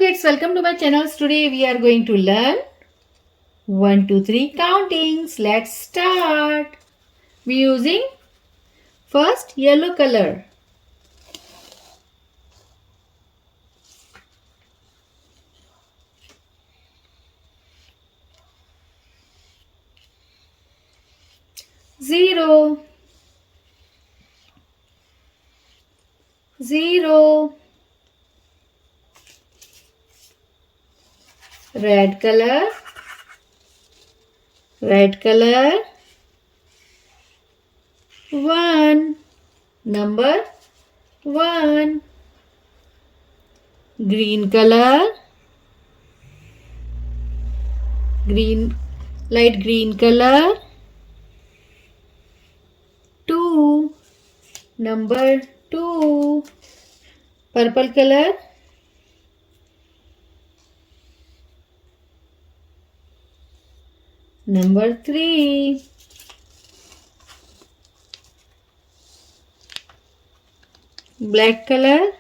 kids, welcome to my channel. Today we are going to learn 1, 2, 3 countings. Let's start. We using first yellow color. Zero. Zero. Red color. Red color. 1. Number 1. Green color. Green, light green color. 2. Number 2. Purple color. Number 3. Black color.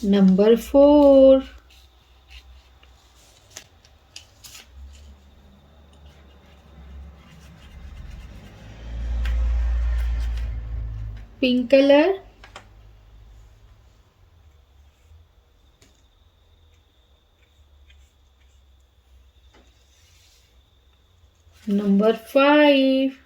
Number 4. Pink color. Number 5.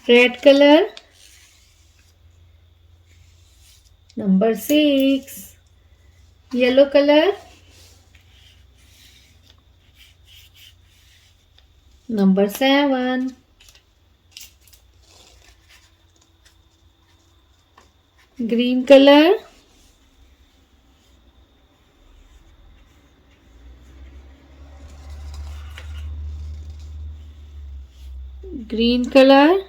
Red color. Number 6. Yellow color. Number 7. Green color. Green color.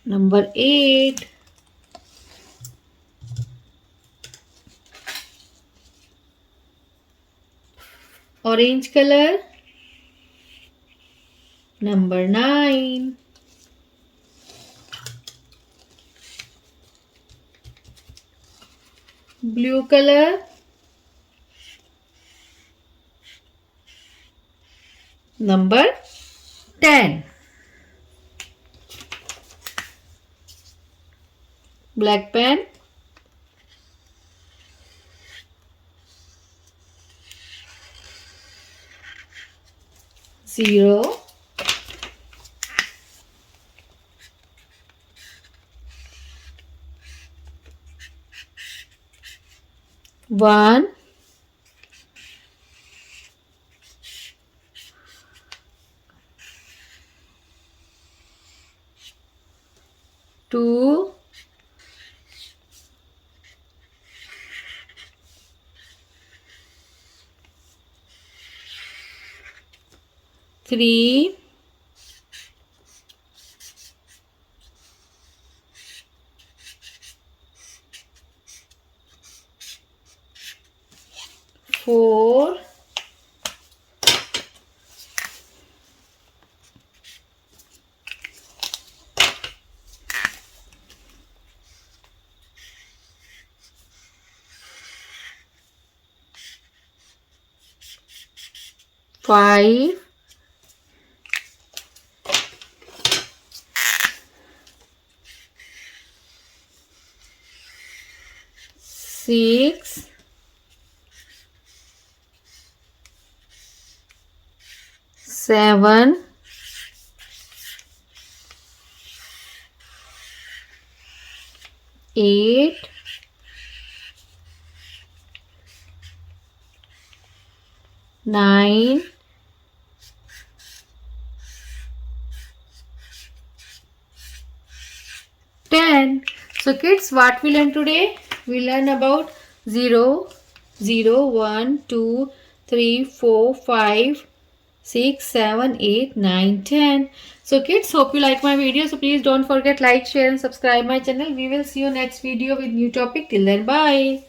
Number 8. Orange color. Number 9. Blue color. Number 10. Black pen. Zero. One. Two. Three. Four. Five. Six. Seven. Eight. Nine. 10. So kids, what we learn today? We learn about 0, 0, 1, 2, 3, 4, 5, 6, 7, 8, 9, 10. So kids, hope you like my video. So please don't forget like, share and subscribe my channel. We will see you next video with new topic. Till then, bye.